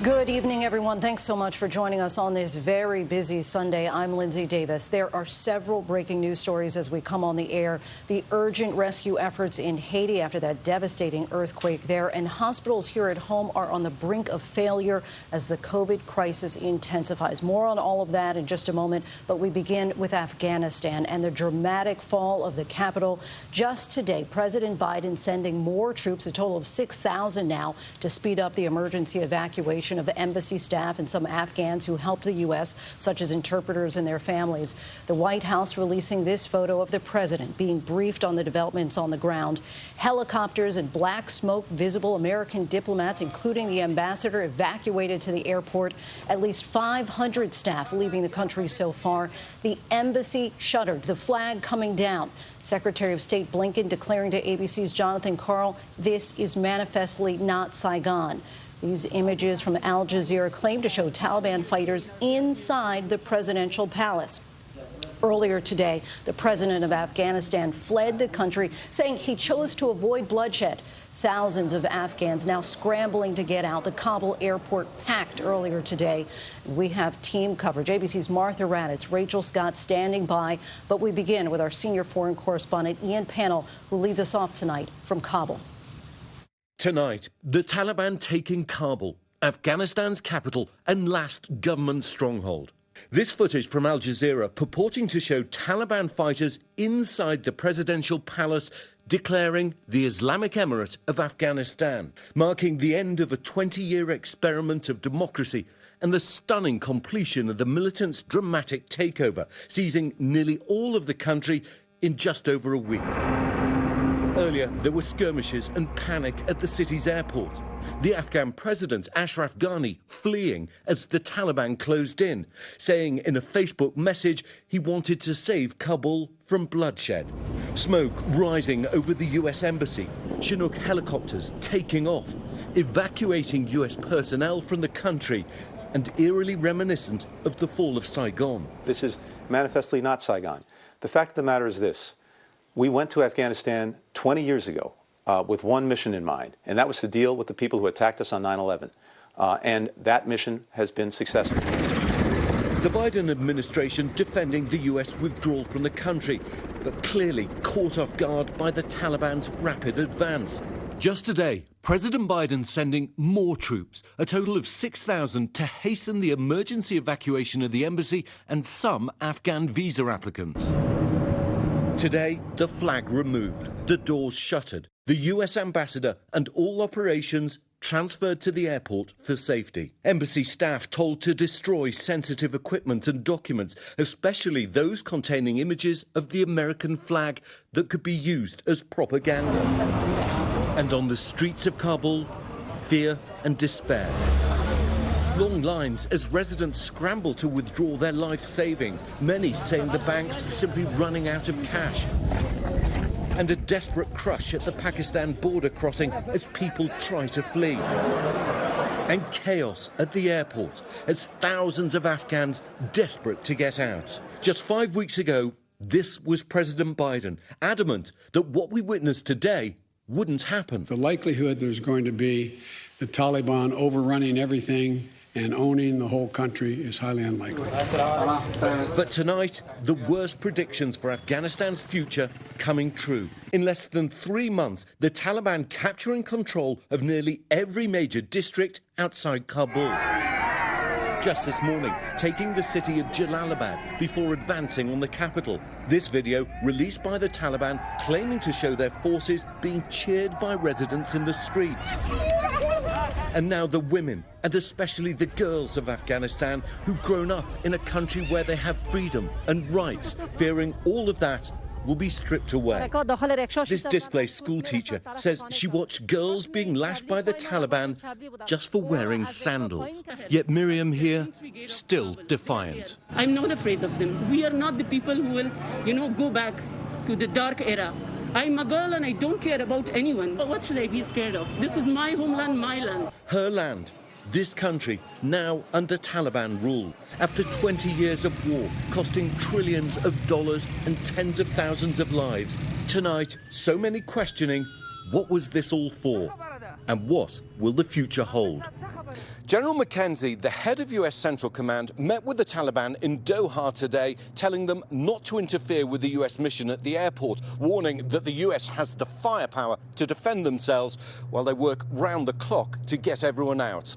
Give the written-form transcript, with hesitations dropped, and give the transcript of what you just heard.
Good evening, everyone. Thanks so much for joining us on this very busy Sunday. I'm Lindsay Davis. There are several breaking news stories as we come on the air. The urgent rescue efforts in Haiti after that devastating earthquake there, and hospitals here at home are on the brink of failure as the COVID crisis intensifies. More on all of that in just a moment, but we begin with Afghanistan and the dramatic fall of the capital. Just today, President Biden sending more troops, a total of 6,000 now, to speed up the emergency evacuation of embassy staff and some Afghans who helped the U.S., such as interpreters and their families. The White House releasing this photo of the president being briefed on the developments on the ground. Helicopters and black smoke visible. American diplomats, including the ambassador, evacuated to the airport. At least 500 staff leaving the country so far. The embassy shuttered, the flag coming down. Secretary of State Blinken declaring to ABC's Jonathan Karl, this is manifestly not Saigon. These images from Al Jazeera claim to show Taliban fighters inside the presidential palace. Earlier today, the president of Afghanistan fled the country, saying he chose to avoid bloodshed. Thousands of Afghans now scrambling to get out. The Kabul airport packed earlier today. We have team coverage. ABC's Martha Raddatz, Rachel Scott standing by. But we begin with our senior foreign correspondent, Ian Pannell, who leads us off tonight from Kabul. Tonight, the Taliban taking Kabul, Afghanistan's capital and last government stronghold. This footage from Al Jazeera purporting to show Taliban fighters inside the presidential palace declaring the Islamic Emirate of Afghanistan, marking the end of a 20-year experiment of democracy and the stunning completion of the militants' dramatic takeover, seizing nearly all of the country in just over a week. Earlier, there were skirmishes and panic at the city's airport. The Afghan president, Ashraf Ghani, fleeing as the Taliban closed in, saying in a Facebook message he wanted to save Kabul from bloodshed. Smoke rising over the U.S. embassy, Chinook helicopters taking off, evacuating U.S. personnel from the country, and eerily reminiscent of the fall of Saigon. This is manifestly not Saigon. The fact of the matter is this. We went to Afghanistan 20 years ago with one mission in mind, and that was to deal with the people who attacked us on 9/11. And that mission has been successful. The Biden administration defending the U.S. withdrawal from the country, but clearly caught off guard by the Taliban's rapid advance. Just today, President Biden sending more troops, a total of 6,000, to hasten the emergency evacuation of the embassy and some Afghan visa applicants. Today, the flag removed, the doors shuttered, the U.S. ambassador and all operations transferred to the airport for safety. Embassy staff told to destroy sensitive equipment and documents, especially those containing images of the American flag that could be used as propaganda. And on the streets of Kabul, fear and despair. Long lines as residents scramble to withdraw their life savings, many saying the banks simply running out of cash. And a desperate crush at the Pakistan border crossing as people try to flee. And chaos at the airport as thousands of Afghans desperate to get out. Just 5 weeks ago, this was President Biden, adamant that what we witnessed today wouldn't happen. The likelihood there's going to be the Taliban overrunning everything and owning the whole country is highly unlikely. But tonight, the worst predictions for Afghanistan's future coming true. In less than 3 months, the Taliban capturing control of nearly every major district outside Kabul. Just this morning, taking the city of Jalalabad before advancing on the capital. This video, released by the Taliban, claiming to show their forces being cheered by residents in the streets. And now the women, and especially the girls of Afghanistan, who've grown up in a country where they have freedom and rights, fearing all of that will be stripped away. This displaced schoolteacher says she watched girls being lashed by the Taliban just for wearing sandals. Yet Miriam here, still defiant. I'm not afraid of them. We are not the people who will, go back to the dark era. I'm a girl and I don't care about anyone. But what should I be scared of? This is my homeland, my land. Her land. This country now under Taliban rule. After 20 years of war, costing trillions of dollars and tens of thousands of lives. Tonight, so many questioning, what was this all for? And what will the future hold? General McKenzie, the head of US Central Command, met with the Taliban in Doha today, telling them not to interfere with the US mission at the airport, warning that the US has the firepower to defend themselves while they work round the clock to get everyone out.